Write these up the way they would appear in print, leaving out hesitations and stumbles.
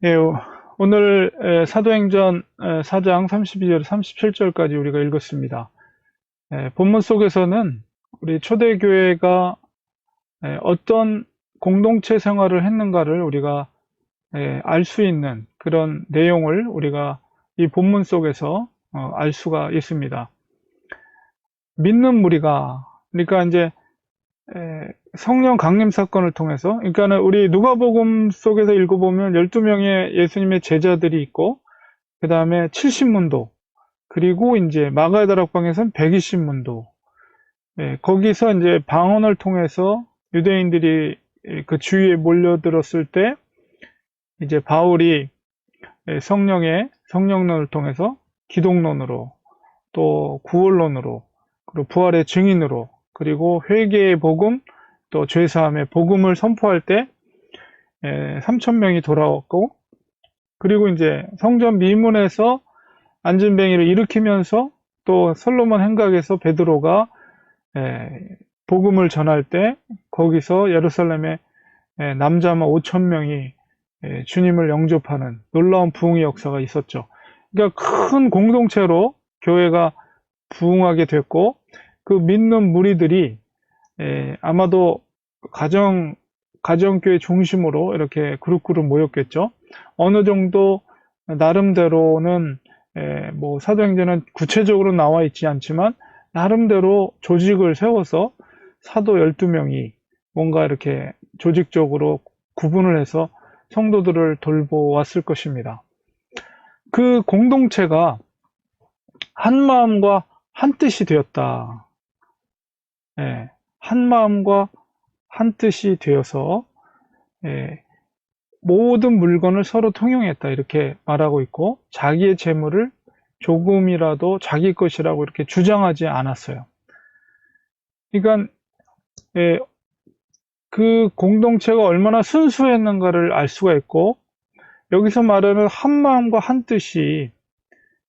예, 오늘 사도행전 4장 32절 37절까지 우리가 읽었습니다. 본문 속에서는 우리 초대교회가 어떤 공동체 생활을 했는가를 우리가 알 수 있는 그런 내용을 우리가 이 본문 속에서 알 수가 있습니다. 믿는 무리가, 그러니까 이제 성령 강림 사건을 통해서, 그러니까는 우리 누가복음 속에서 읽어보면 12명의 예수님의 제자들이 있고, 그 다음에 70문도, 그리고 이제 마가의 다락방에서는 120문도, 거기서 이제 방언을 통해서 유대인들이 그 주위에 몰려들었을 때, 이제 바울이 성령론을 통해서 기독론으로, 또 구원론으로, 그리고 부활의 증인으로, 그리고 회개의 복음, 또 죄사함의 복음을 선포할 때 3,000명이 돌아왔고, 그리고 이제 성전 미문에서 안진뱅이를 일으키면서 또 솔로몬 행각에서 베드로가 복음을 전할 때 거기서 예루살렘에 남자만 5,000명이 주님을 영접하는 놀라운 부흥의 역사가 있었죠. 그러니까 큰 공동체로 교회가 부흥하게 됐고, 그 믿는 무리들이 아마도 가정교회 중심으로 이렇게 그룹 모였겠죠. 어느 정도 나름대로는 뭐 사도행전은 구체적으로 나와 있지 않지만 나름대로 조직을 세워서 사도 12명이 뭔가 이렇게 조직적으로 구분을 해서 성도들을 돌보았을 것입니다. 그 공동체가 한 마음과 한 뜻이 되었다. 한 마음과 한 뜻이 되어서 모든 물건을 서로 통용했다, 이렇게 말하고 있고, 자기의 재물을 조금이라도 자기 것이라고 이렇게 주장하지 않았어요. 그러니까 그 공동체가 얼마나 순수했는가를 알 수가 있고, 여기서 말하는 한 마음과 한 뜻이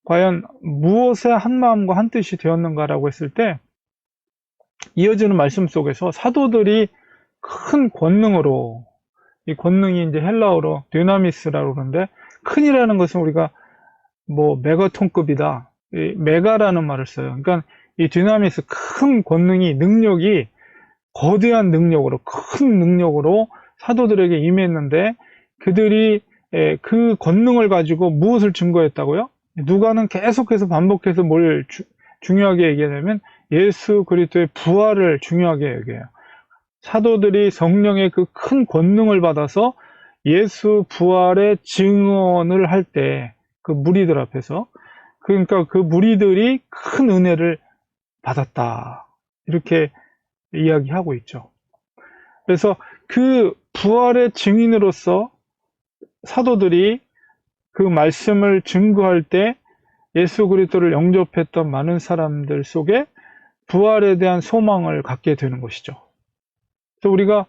과연 무엇에 한 마음과 한 뜻이 되었는가라고 했을 때, 이어지는 말씀 속에서 사도들이 큰 권능으로, 이 권능이 이제 헬라어로 dynamis라고 그러는데, 큰이라는 것은 우리가 뭐 메가톤급이다, 이 메가라는 말을 써요. 그러니까 이 dynamis, 큰 권능이, 능력이 거대한 능력으로, 큰 능력으로 사도들에게 임했는데, 그들이 그 권능을 가지고 무엇을 증거했다고요? 누가는 계속해서 반복해서 뭘 중요하게 얘기하냐면 예수 그리스도의 부활을 중요하게 얘기해요. 사도들이 성령의 그 큰 권능을 받아서 예수 부활의 증언을 할 때 그 무리들 앞에서, 그러니까 그 무리들이 큰 은혜를 받았다, 이렇게 이야기하고 있죠. 그래서 그 부활의 증인으로서 사도들이 그 말씀을 증거할 때 예수 그리스도를 영접했던 많은 사람들 속에 부활에 대한 소망을 갖게 되는 것이죠. 그래서 우리가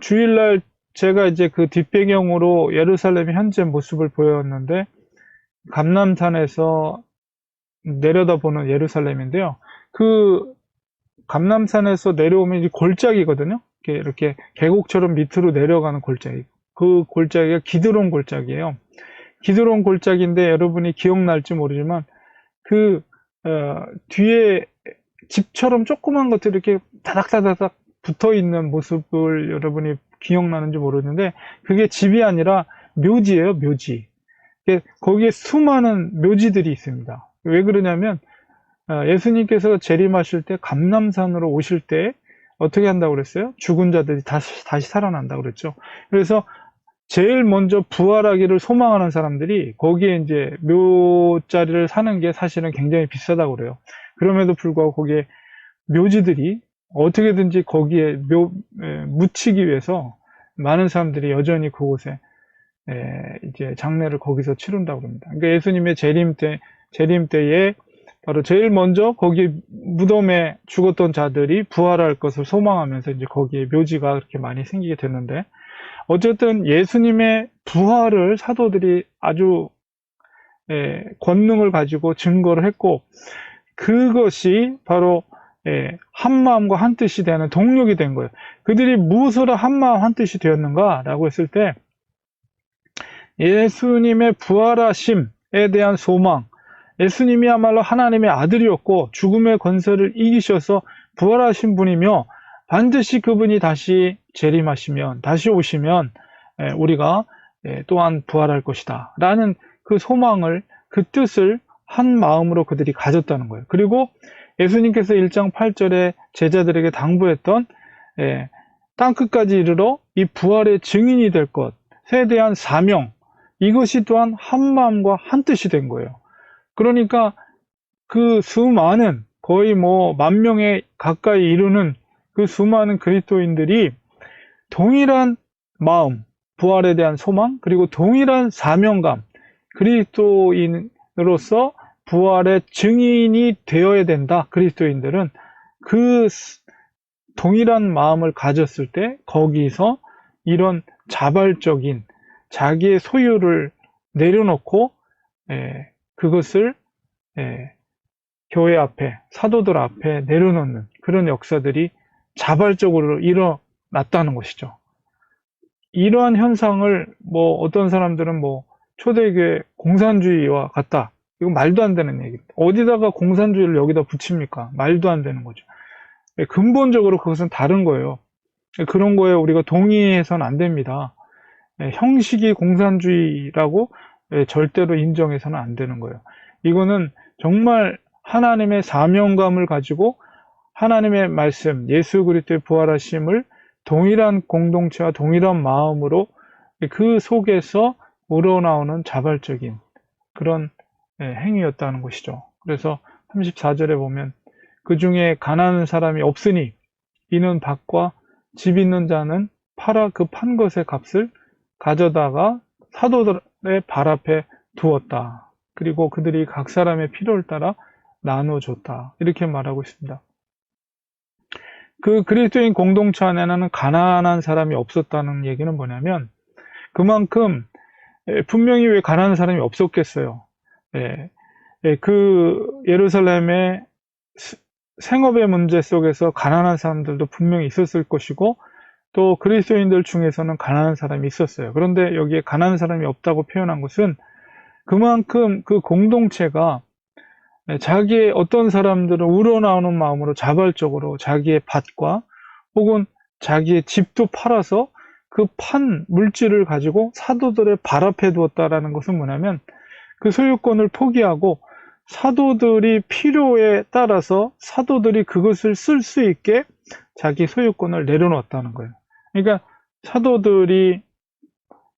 주일날 제가 이제 그 뒷배경으로 예루살렘의 현재 모습을 보였는데, 감람산에서 내려다보는 예루살렘인데요. 그 감람산에서 내려오면 이제 골짜기거든요. 이렇게 계곡처럼 밑으로 내려가는 골짜기. 그 골짜기가 기드론 골짜기예요. 기드론 골짜기인데 여러분이 기억날지 모르지만 그 뒤에 집처럼 조그만 것들이 이렇게 다닥다닥 붙어 있는 모습을 여러분이 기억나는지 모르는데, 그게 집이 아니라 묘지예요, 묘지. 거기에 수많은 묘지들이 있습니다. 왜 그러냐면 예수님께서 재림하실 때 감람산으로 오실 때 어떻게 한다고 그랬어요? 죽은 자들이 다시 살아난다고 그랬죠. 그래서 제일 먼저 부활하기를 소망하는 사람들이 거기에 이제 묘자리를 사는 게 사실은 굉장히 비싸다고 그래요. 그럼에도 불구하고 거기에 묘지들이 어떻게든지 거기에 묻히기 위해서 많은 사람들이 여전히 그곳에 이제 장례를 거기서 치른다고 합니다. 그러니까 예수님의 재림 때에 바로 제일 먼저 거기 무덤에 죽었던 자들이 부활할 것을 소망하면서 이제 거기에 묘지가 그렇게 많이 생기게 됐는데, 어쨌든 예수님의 부활을 사도들이 아주 권능을 가지고 증거를 했고, 그것이 바로 한 마음과 한 뜻이 되는 동력이 된 거예요. 그들이 무엇으로 한 마음 한 뜻이 되었는가라고 했을 때, 예수님의 부활하심에 대한 소망, 예수님이야말로 하나님의 아들이었고 죽음의 권세를 이기셔서 부활하신 분이며 반드시 그분이 다시 재림하시면, 다시 오시면 우리가 또한 부활할 것이다 라는 그 소망을, 그 뜻을 한 마음으로 그들이 가졌다는 거예요. 그리고 예수님께서 1장 8절에 제자들에게 당부했던 땅끝까지 이르러 이 부활의 증인이 될 것에 대한 사명, 이것이 또한 한 마음과 한 뜻이 된 거예요. 그러니까 그 수많은, 거의 뭐 10,000명에 가까이 이르는 그 수많은 그리스도인들이 동일한 마음, 부활에 대한 소망, 그리고 동일한 사명감, 그리스도인으로서 부활의 증인이 되어야 된다. 그리스도인들은 그 동일한 마음을 가졌을 때 거기서 이런 자발적인 자기의 소유를 내려놓고 그것을 교회 앞에, 사도들 앞에 내려놓는 그런 역사들이 자발적으로 일어났다는 것이죠. 이러한 현상을 뭐 어떤 사람들은 뭐 초대교회 공산주의와 같다. 이거 말도 안 되는 얘기입니다. 어디다가 공산주의를 여기다 붙입니까? 말도 안 되는 거죠. 근본적으로 그것은 다른 거예요. 그런 거에 우리가 동의해서는 안 됩니다. 형식이 공산주의라고 절대로 인정해서는 안 되는 거예요. 이거는 정말 하나님의 사명감을 가지고 하나님의 말씀, 예수 그리스도의 부활하심을 동일한 공동체와 동일한 마음으로 그 속에서 우러나오는 자발적인 그런 행위였다는 것이죠. 그래서 34절에 보면 그 중에 가난한 사람이 없으니 이는 밭과 집 있는 자는 팔아 그 판 것의 값을 가져다가 사도들의 발 앞에 두었다. 그리고 그들이 각 사람의 필요를 따라 나눠줬다. 이렇게 말하고 있습니다. 그 그리스도인 공동체 안에는 가난한 사람이 없었다는 얘기는 뭐냐면 그만큼 분명히 왜 가난한 사람이 없었겠어요. 그 예루살렘의 생업의 문제 속에서 가난한 사람들도 분명히 있었을 것이고 또 그리스도인들 중에서는 가난한 사람이 있었어요. 그런데 여기에 가난한 사람이 없다고 표현한 것은 그만큼 그 공동체가 자기의 어떤 사람들은 우러나오는 마음으로 자발적으로 자기의 밭과 혹은 자기의 집도 팔아서 그 판 물질을 가지고 사도들의 발 앞에 두었다라는 것은 뭐냐면 그 소유권을 포기하고 사도들이 필요에 따라서 사도들이 그것을 쓸 수 있게 자기 소유권을 내려놓았다는 거예요. 그러니까 사도들이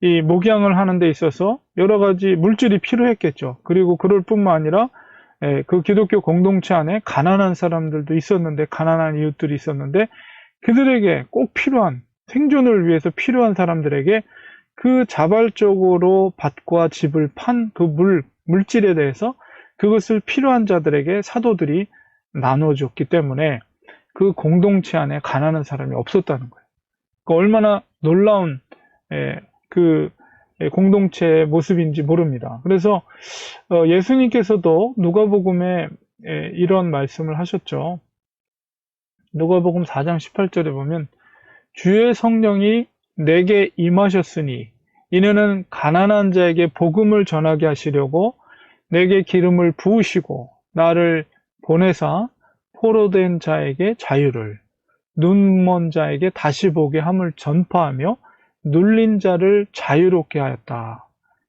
이 목양을 하는 데 있어서 여러 가지 물질이 필요했겠죠. 그리고 그럴 뿐만 아니라 그 기독교 공동체 안에 가난한 사람들도 있었는데, 가난한 이웃들이 있었는데 그들에게 꼭 필요한, 생존을 위해서 필요한 사람들에게 그 자발적으로 밭과 집을 판 그 물질에 대해서 그것을 필요한 자들에게 사도들이 나눠줬기 때문에 그 공동체 안에 가난한 사람이 없었다는 거예요. 얼마나 놀라운 그 공동체의 모습인지 모릅니다. 그래서 예수님께서도 누가복음에 이런 말씀을 하셨죠. 누가복음 4장 18절에 보면 주의 성령이 내게 임하셨으니 이는 가난한 자에게 복음을 전하게 하시려고 내게 기름을 부으시고 나를 보내사 포로된 자에게 자유를, 눈먼 자에게 다시 보게 함을 전파하며 눌린 자를 자유롭게 하였다.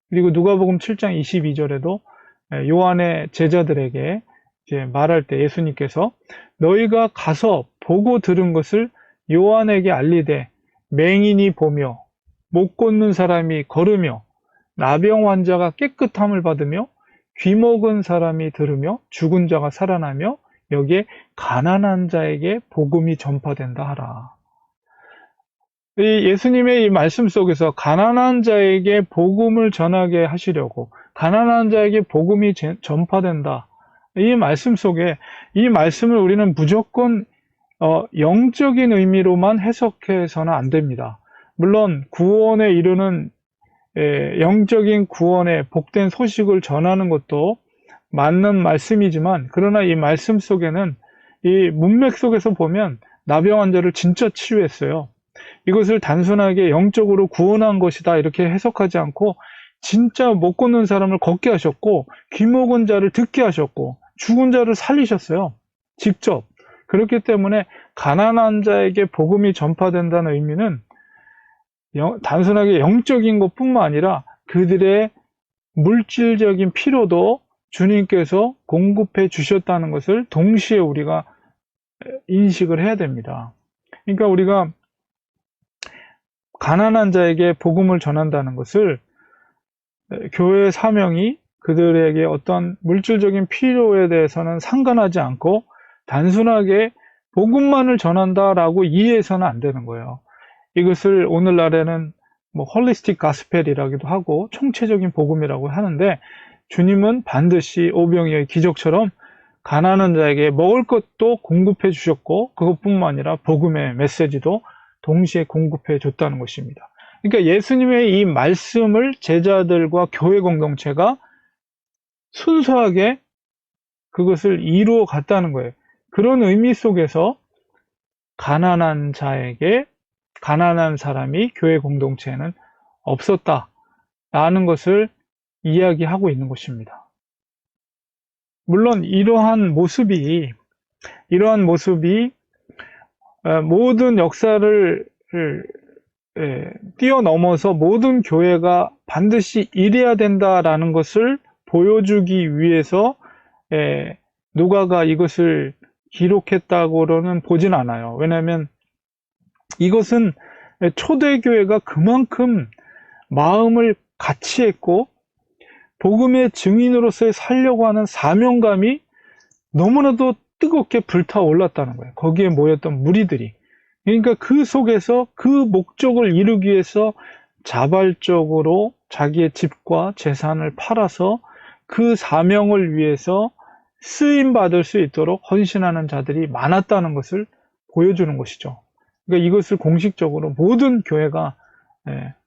그리고 누가복음 7장 22절에도 요한의 제자들에게 이제 말할 때 예수님께서 너희가 가서 보고 들은 것을 요한에게 알리되 맹인이 보며 못 걷는 사람이 걸으며 나병 환자가 깨끗함을 받으며 귀 먹은 사람이 들으며 죽은 자가 살아나며 여기에 가난한 자에게 복음이 전파된다 하라. 예수님의 이 말씀 속에서 가난한 자에게 복음을 전하게 하시려고, 가난한 자에게 복음이 전파된다. 이 말씀 속에 이 말씀을 우리는 무조건 영적인 의미로만 해석해서는 안 됩니다. 물론 구원에 이르는 영적인 구원의 복된 소식을 전하는 것도 맞는 말씀이지만, 그러나 이 말씀 속에는 이 문맥 속에서 보면 나병 환자를 진짜 치유했어요. 이것을 단순하게 영적으로 구원한 것이다 이렇게 해석하지 않고 진짜 못 걷는 사람을 걷게 하셨고, 귀 먹은 자를 듣게 하셨고, 죽은 자를 살리셨어요. 직접. 그렇기 때문에 가난한 자에게 복음이 전파된다는 의미는 단순하게 영적인 것뿐만 아니라 그들의 물질적인 필요도 주님께서 공급해 주셨다는 것을 동시에 우리가 인식을 해야 됩니다. 그러니까 우리가 가난한 자에게 복음을 전한다는 것을 교회의 사명이 그들에게 어떤 물질적인 필요에 대해서는 상관하지 않고 단순하게 복음만을 전한다라고 이해해서는 안 되는 거예요. 이것을 오늘날에는 뭐 홀리스틱 가스펠이라고도 하고 총체적인 복음이라고 하는데, 주님은 반드시 오병이어의 기적처럼 가난한 자에게 먹을 것도 공급해 주셨고, 그것뿐만 아니라 복음의 메시지도 동시에 공급해 줬다는 것입니다. 그러니까 예수님의 이 말씀을 제자들과 교회 공동체가 순수하게 그것을 이루어 갔다는 거예요. 그런 의미 속에서 가난한 자에게 가난한 사람이 교회 공동체에는 없었다라는 것을 이야기하고 있는 것입니다. 물론 이러한 모습이 모든 역사를 뛰어넘어서 모든 교회가 반드시 이래야 된다라는 것을 보여주기 위해서 누가가 이것을 기록했다고는 보진 않아요. 왜냐하면 이것은 초대교회가 그만큼 마음을 같이 했고 복음의 증인으로서의 살려고 하는 사명감이 너무나도 뜨겁게 불타올랐다는 거예요. 거기에 모였던 무리들이. 그러니까 그 속에서 그 목적을 이루기 위해서 자발적으로 자기의 집과 재산을 팔아서 그 사명을 위해서 쓰임받을 수 있도록 헌신하는 자들이 많았다는 것을 보여주는 것이죠. 그러니까 이것을 공식적으로 모든 교회가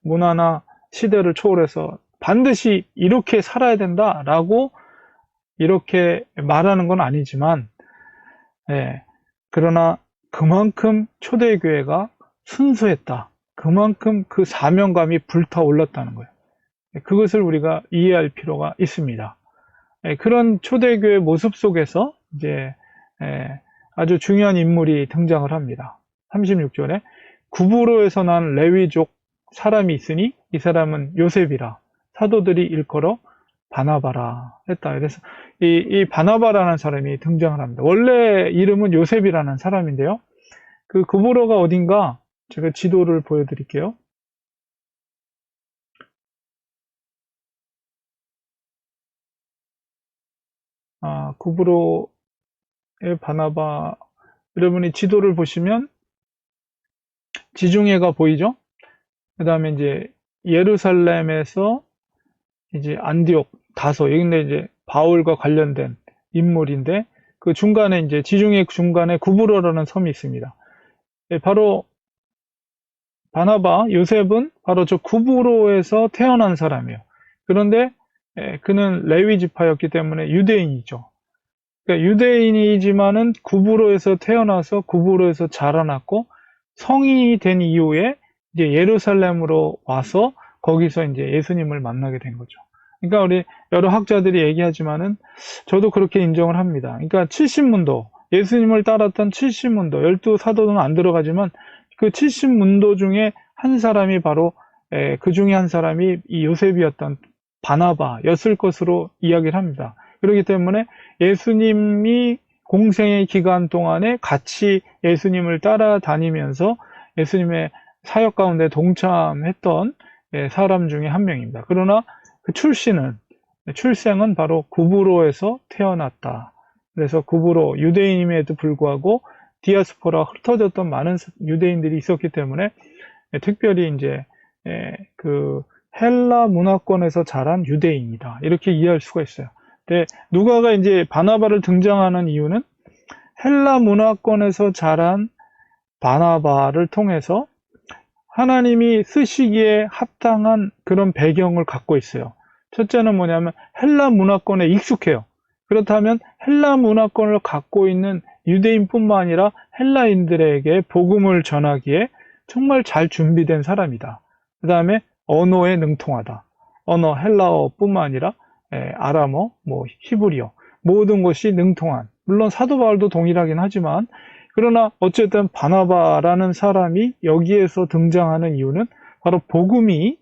문화나 시대를 초월해서 반드시 이렇게 살아야 된다라고 이렇게 말하는 건 아니지만, 그러나 그만큼 초대교회가 순수했다. 그만큼 그 사명감이 불타올랐다는 거예요. 그것을 우리가 이해할 필요가 있습니다. 그런 초대교회 모습 속에서 이제 아주 중요한 인물이 등장을 합니다. 36절에 구브로에서 난 레위족 사람이 있으니 이 사람은 요셉이라 사도들이 일컬어 바나바라 했다. 그래서 이 바나바라는 사람이 등장을 합니다. 원래 이름은 요셉이라는 사람인데요. 그 구브로가 어딘가 제가 지도를 보여드릴게요. 구브로의 바나바, 여러분이 지도를 보시면 지중해가 보이죠? 그 다음에 이제 예루살렘에서 이제 안디옥, 다소, 여기는 이제 바울과 관련된 인물인데 그 중간에 이제 지중해 중간에 구브로라는 섬이 있습니다. 바로 바나바, 요셉은 바로 저 구브로에서 태어난 사람이에요. 그런데 그는 레위 지파였기 때문에 유대인이죠. 그러니까 유대인이지만은 구브로에서 태어나서 구브로에서 자라났고 성인이 된 이후에 이제 예루살렘으로 와서 거기서 이제 예수님을 만나게 된 거죠. 그러니까 우리 여러 학자들이 얘기하지만은 저도 그렇게 인정을 합니다. 그러니까 70문도, 예수님을 따랐던 70문도, 12사도는 안 들어가지만 그 70문도 중에 한 사람이 바로 그 중에 한 사람이 이 요셉이었던 바나바였을 것으로 이야기를 합니다. 그렇기 때문에 예수님이 공생의 기간 동안에 같이 예수님을 따라다니면서 예수님의 사역 가운데 동참했던 사람 중에 한 명입니다. 그러나 그 출생은 바로 구브로에서 태어났다. 그래서 구브로 유대인임에도 불구하고 디아스포라 흩어졌던 많은 유대인들이 있었기 때문에 특별히 이제 그 헬라 문화권에서 자란 유대인이다. 이렇게 이해할 수가 있어요. 근데 누가가 이제 바나바를 등장하는 이유는 헬라 문화권에서 자란 바나바를 통해서 하나님이 쓰시기에 합당한 그런 배경을 갖고 있어요. 첫째는 뭐냐면 헬라 문화권에 익숙해요. 그렇다면 헬라 문화권을 갖고 있는 유대인뿐만 아니라 헬라인들에게 복음을 전하기에 정말 잘 준비된 사람이다. 그 다음에 언어에 능통하다. 언어 헬라어뿐만 아니라 아람어, 뭐 히브리어 모든 것이 능통한, 물론 사도 바울도 동일하긴 하지만, 그러나 어쨌든 바나바라는 사람이 여기에서 등장하는 이유는 바로 복음이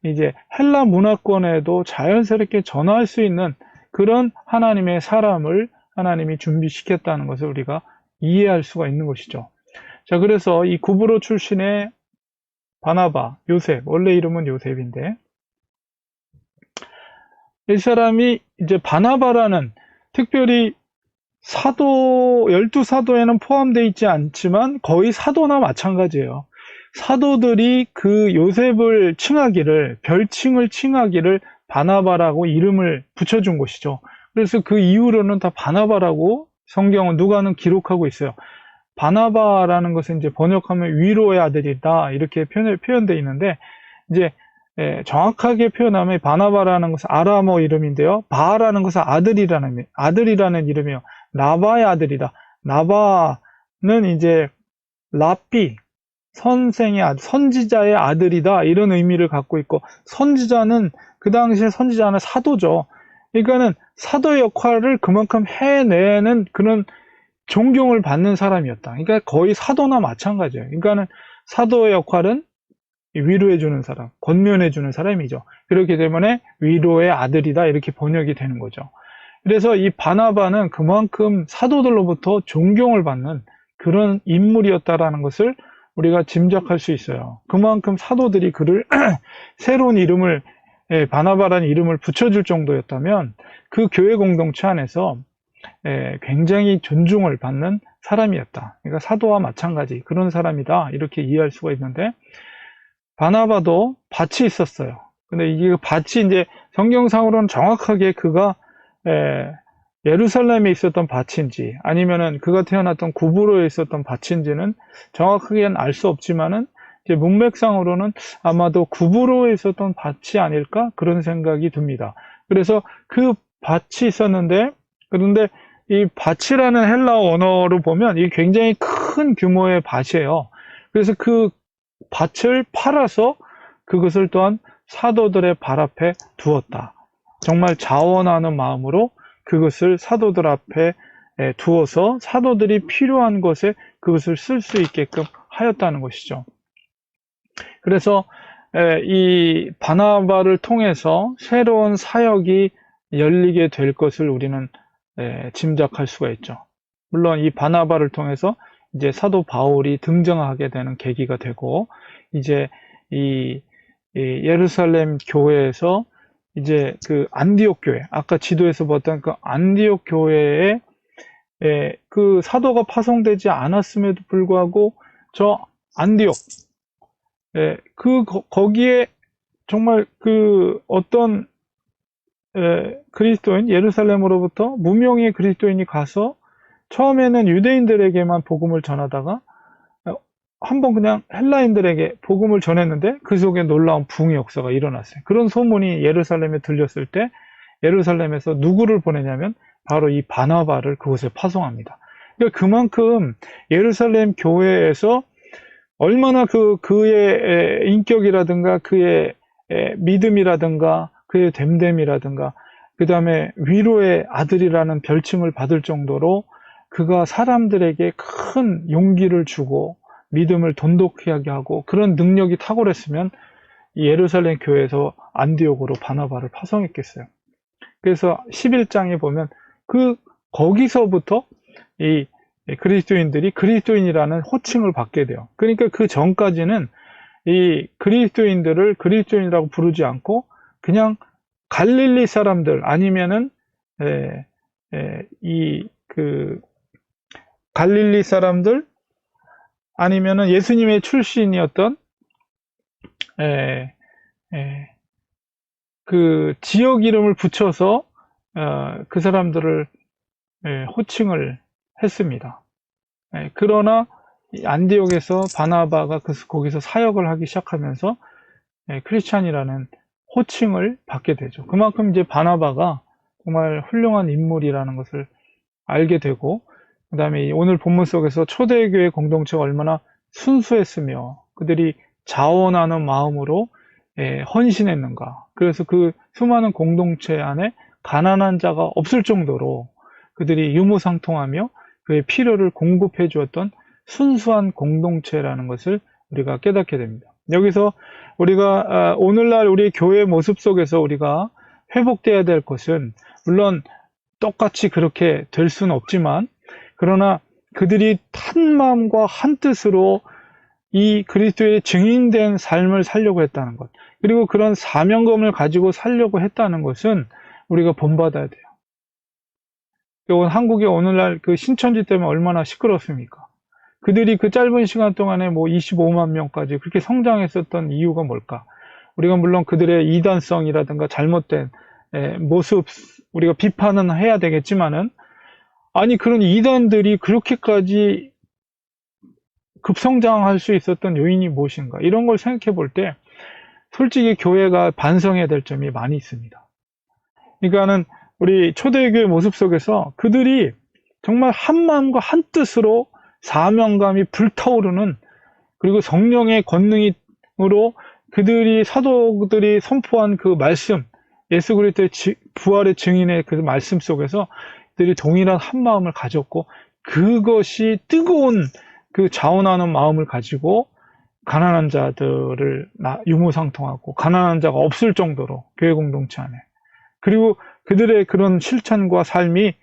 이제 헬라 문화권에도 자연스럽게 전할 수 있는 그런 하나님의 사람을 하나님이 준비시켰다는 것을 우리가 이해할 수가 있는 것이죠. 자, 그래서 이 구브로 출신의 바나바, 요셉, 원래 이름은 요셉인데, 이 사람이 이제 바나바라는, 특별히 사도, 12사도에는 포함되어 있지 않지만 거의 사도나 마찬가지예요. 사도들이 그 요셉을 칭하기를, 별칭을 칭하기를 바나바라고 이름을 붙여준 것이죠. 그래서 그 이후로는 다 바나바라고 성경은 누가는 기록하고 있어요. 바나바라는 것은 이제 번역하면 위로의 아들이다, 이렇게 표현되어 있는데, 이제 정확하게 표현하면 바나바라는 것은 아람어 이름인데요. 바라는 것은 아들이라는 이름이에요. 나바의 아들이다. 나바는 이제 라삐, 선지자의 아들이다, 이런 의미를 갖고 있고, 선지자는 그 당시에 선지자는 사도죠. 그러니까는 사도의 역할을 그만큼 해내는 그런 존경을 받는 사람이었다. 그러니까 거의 사도나 마찬가지예요. 그러니까는 사도의 역할은 위로해주는 사람, 권면해주는 사람이죠. 그렇기 때문에 위로의 아들이다, 이렇게 번역이 되는 거죠. 그래서 이 바나바는 그만큼 사도들로부터 존경을 받는 그런 인물이었다라는 것을 우리가 짐작할 수 있어요. 그만큼 사도들이 그를 새로운 이름을, 바나바라는 이름을 붙여줄 정도였다면 그 교회 공동체 안에서 굉장히 존중을 받는 사람이었다. 그러니까 사도와 마찬가지 그런 사람이다, 이렇게 이해할 수가 있는데, 바나바도 밭이 있었어요. 근데 이게 밭이 이제 성경상으로는 정확하게 그가 예루살렘에 있었던 밭인지 아니면은 그가 태어났던 구브로에 있었던 밭인지는 정확하게는 알 수 없지만은, 이제 문맥상으로는 아마도 구브로에 있었던 밭이 아닐까, 그런 생각이 듭니다. 그래서 그 밭이 있었는데, 그런데 이 밭이라는 헬라어 언어로 보면 이게 굉장히 큰 규모의 밭이에요. 그래서 그 밭을 팔아서 그것을 또한 사도들의 발 앞에 두었다. 정말 자원하는 마음으로 그것을 사도들 앞에 두어서 사도들이 필요한 것에 그것을 쓸 수 있게끔 하였다는 것이죠. 그래서 이 바나바를 통해서 새로운 사역이 열리게 될 것을 우리는 짐작할 수가 있죠. 물론 이 바나바를 통해서 이제 사도 바울이 등장하게 되는 계기가 되고, 이제 이 예루살렘 교회에서 이제 그 안디옥 교회, 아까 지도에서 봤던 그 안디옥 교회에 그 사도가 파송되지 않았음에도 불구하고 저 안디옥, 거기에 정말 그 어떤 그리스도인, 예루살렘으로부터 무명의 그리스도인이 가서 처음에는 유대인들에게만 복음을 전하다가 한번 그냥 헬라인들에게 복음을 전했는데 그 속에 놀라운 부흥의 역사가 일어났어요. 그런 소문이 예루살렘에 들렸을 때 예루살렘에서 누구를 보내냐면 바로 이 바나바를 그곳에 파송합니다. 그러니까 그만큼 예루살렘 교회에서 얼마나 그의 인격이라든가 그의 믿음이라든가 그의 됨됨이라든가 그 다음에 위로의 아들이라는 별칭을 받을 정도로 그가 사람들에게 큰 용기를 주고 믿음을 돈독하게 하고 그런 능력이 탁월했으면 이 예루살렘 교회에서 안디옥으로 바나바를 파송했겠어요. 그래서 11장에 보면 거기서부터 이 그리스도인들이 그리스도인이라는 호칭을 받게 돼요. 그러니까 그 전까지는 이 그리스도인들을 그리스도인이라고 부르지 않고 그냥 갈릴리 사람들 아니면은 갈릴리 사람들 아니면은 예수님의 출신이었던 그 지역 이름을 붙여서 그 사람들을 호칭을 했습니다. 그러나 안디옥에서 바나바가 거기서 사역을 하기 시작하면서 크리스찬이라는 호칭을 받게 되죠. 그만큼 이제 바나바가 정말 훌륭한 인물이라는 것을 알게 되고, 그 다음에 오늘 본문 속에서 초대교회 공동체가 얼마나 순수했으며 그들이 자원하는 마음으로 헌신했는가. 그래서 그 수많은 공동체 안에 가난한 자가 없을 정도로 그들이 유무상통하며 그의 필요를 공급해 주었던 순수한 공동체라는 것을 우리가 깨닫게 됩니다. 여기서 우리가 오늘날 우리 교회 모습 속에서 우리가 회복돼야 될 것은, 물론 똑같이 그렇게 될 수는 없지만, 그러나 그들이 한 마음과 한 뜻으로 이 그리스도의 증인된 삶을 살려고 했다는 것, 그리고 그런 사명감을 가지고 살려고 했다는 것은 우리가 본받아야 돼요. 이건 한국의 오늘날 그 신천지 때문에 얼마나 시끄럽습니까? 그들이 그 짧은 시간 동안에 뭐 25만 명까지 그렇게 성장했었던 이유가 뭘까? 우리가 물론 그들의 이단성이라든가 잘못된 모습, 우리가 비판은 해야 되겠지만은, 아니, 그런 이단들이 그렇게까지 급성장할 수 있었던 요인이 무엇인가? 이런 걸 생각해 볼 때, 솔직히 교회가 반성해야 될 점이 많이 있습니다. 그러니까는 우리 초대교회 모습 속에서 그들이 정말 한 마음과 한 뜻으로 사명감이 불타오르는, 그리고 성령의 권능으로 그들이 사도들이 선포한 그 말씀, 예수 그리스도의 부활의 증인의 그 말씀 속에서 그들이 동일한 한 마음을 가졌고, 그것이 뜨거운 그 자원하는 마음을 가지고 가난한 자들을 유무상통하고 가난한 자가 없을 정도로 교회 공동체 안에, 그리고 그들의 그런 실천과 삶이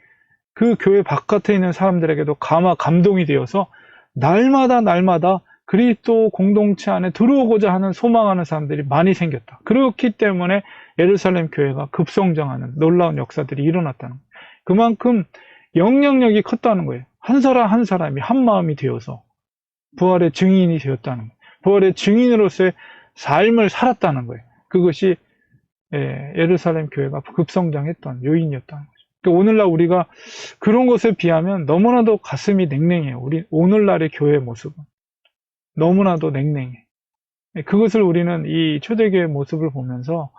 그 교회 바깥에 있는 사람들에게도 감동이 되어서 날마다 그리스도 공동체 안에 들어오고자 하는 소망하는 사람들이 많이 생겼다. 그렇기 때문에 예루살렘 교회가 급성장하는 놀라운 역사들이 일어났다는 거예요. 그만큼 영향력이 컸다는 거예요. 한 사람 한 사람이 한 마음이 되어서 부활의 증인이 되었다는 거예요. 부활의 증인으로서의 삶을 살았다는 거예요. 그것이 예루살렘 교회가 급성장했던 요인이었다는 거죠. 그러니까 오늘날 우리가 그런 것에 비하면 너무나도 가슴이 냉랭해요. 우리 오늘날의 교회의 모습은 너무나도 냉랭해. 그것을 우리는 이 초대교회의 모습을 보면서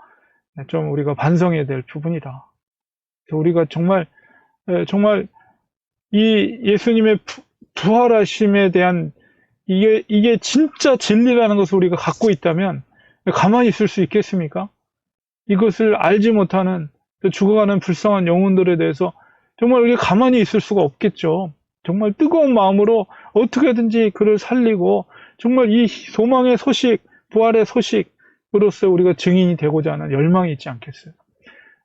좀 우리가 반성해야 될 부분이다. 우리가 정말 이 예수님의 부활하심에 대한 이게 진짜 진리라는 것을 우리가 갖고 있다면 가만히 있을 수 있겠습니까? 이것을 알지 못하는 죽어가는 불쌍한 영혼들에 대해서 정말 우리가 가만히 있을 수가 없겠죠. 정말 뜨거운 마음으로 어떻게든지 그를 살리고, 정말 이 소망의 소식, 부활의 소식으로서 우리가 증인이 되고자 하는 열망이 있지 않겠어요?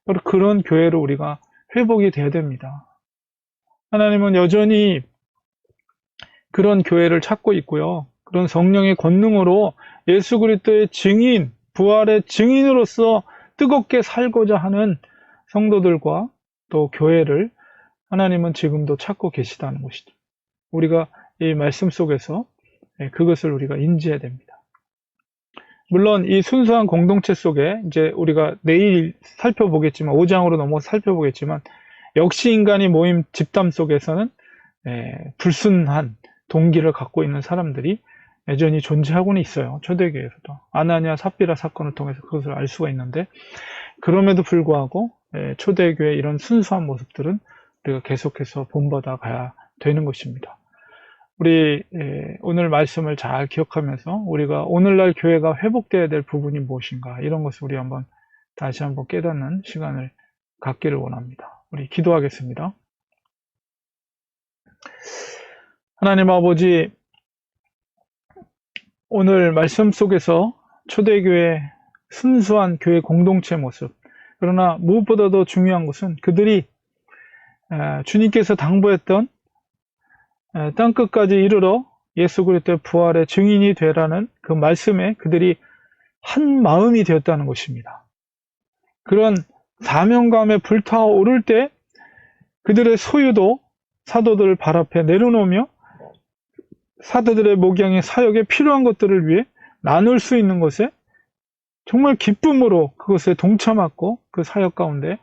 바로 그런 교회로 우리가 회복이 돼야 됩니다. 하나님은 여전히 그런 교회를 찾고 있고요. 그런 성령의 권능으로 예수 그리스도의 증인, 부활의 증인으로서 뜨겁게 살고자 하는 성도들과 또 교회를 하나님은 지금도 찾고 계시다는 것이죠. 우리가 이 말씀 속에서 그것을 우리가 인지해야 됩니다. 물론 이 순수한 공동체 속에 이제 우리가 내일 살펴보겠지만, 5장으로 넘어서 살펴보겠지만, 역시 인간이 모임 집단 속에서는 불순한 동기를 갖고 있는 사람들이 여전히 존재하고는 있어요. 초대교회에서도 아나니아 삽비라 사건을 통해서 그것을 알 수가 있는데, 그럼에도 불구하고 초대교회의 이런 순수한 모습들은 우리가 계속해서 본받아 가야 되는 것입니다. 우리 오늘 말씀을 잘 기억하면서 우리가 오늘날 교회가 회복되어야 될 부분이 무엇인가, 이런 것을 우리 다시 한번 깨닫는 시간을 갖기를 원합니다. 우리 기도하겠습니다. 하나님 아버지, 오늘 말씀 속에서 초대교회 순수한 교회 공동체 모습, 그러나 무엇보다도 중요한 것은 그들이 주님께서 당부했던 땅끝까지 이르러 예수 그리스도의 부활의 증인이 되라는 그 말씀에 그들이 한 마음이 되었다는 것입니다. 그런 사명감에 불타오를 때 그들의 소유도 사도들 발 앞에 내려놓으며 사도들의 목양의 사역에 필요한 것들을 위해 나눌 수 있는 것에 정말 기쁨으로 그것에 동참하고, 그 사역 가운데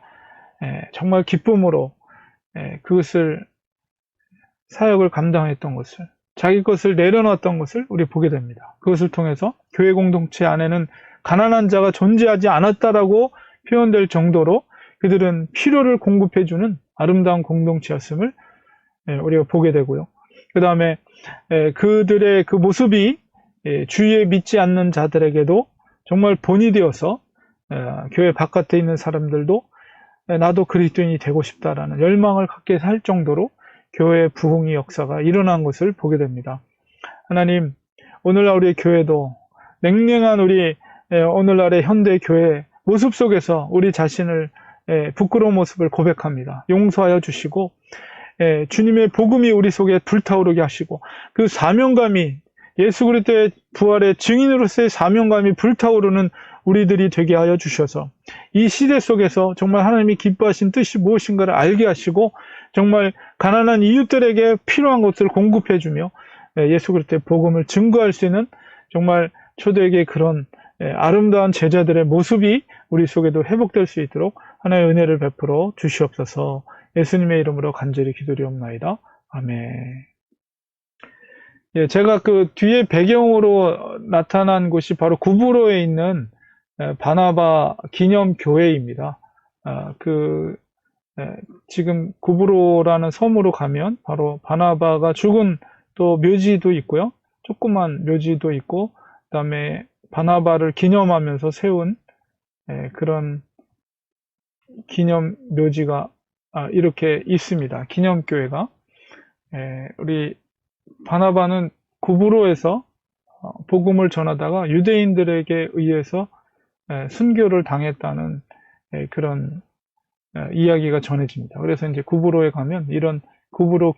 정말 기쁨으로 그것을 사역을 감당했던 것을, 자기 것을 내려놨던 것을 우리 보게 됩니다. 그것을 통해서 교회 공동체 안에는 가난한 자가 존재하지 않았다라고 표현될 정도로 그들은 필요를 공급해주는 아름다운 공동체였음을 우리가 보게 되고요. 그 다음에 그들의 그 모습이 주위에 믿지 않는 자들에게도 정말 본이 되어서 교회 바깥에 있는 사람들도 나도 그리스도인이 되고 싶다라는 열망을 갖게 할 정도로 교회의 부흥의 역사가 일어난 것을 보게 됩니다. 하나님, 오늘날 우리 교회도 냉랭한 우리 오늘날의 현대 교회 모습 속에서 우리 자신을 부끄러운 모습을 고백합니다. 용서하여 주시고 주님의 복음이 우리 속에 불타오르게 하시고 그 사명감이 예수 그리스도의 부활의 증인으로서의 사명감이 불타오르는 우리들이 되게 하여 주셔서 이 시대 속에서 정말 하나님이 기뻐하신 뜻이 무엇인가를 알게 하시고 정말 가난한 이웃들에게 필요한 것을 공급해 주며 예수 그리스도의 복음을 증거할 수 있는 정말 초대에게 그런 아름다운 제자들의 모습이 우리 속에도 회복될 수 있도록 하나님의 은혜를 베풀어 주시옵소서. 예수님의 이름으로 간절히 기도드리옵나이다. 아멘. 예, 제가 그 뒤에 배경으로 나타난 곳이 바로 구브로에 있는 바나바 기념교회입니다. 지금 구브로라는 섬으로 가면 바로 바나바가 죽은 또 묘지도 있고요. 조그만 묘지도 있고, 그다음에 바나바를 기념하면서 세운 그런 기념 묘지가 이렇게 있습니다. 기념교회가. 우리 바나바는 구브로에서 복음을 전하다가 유대인들에게 의해서 순교를 당했다는 그런 이야기가 전해집니다. 그래서 이제 구브로에 가면 이런 구브로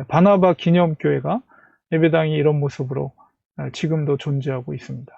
바나바 기념교회가 예배당이 이런 모습으로 지금도 존재하고 있습니다.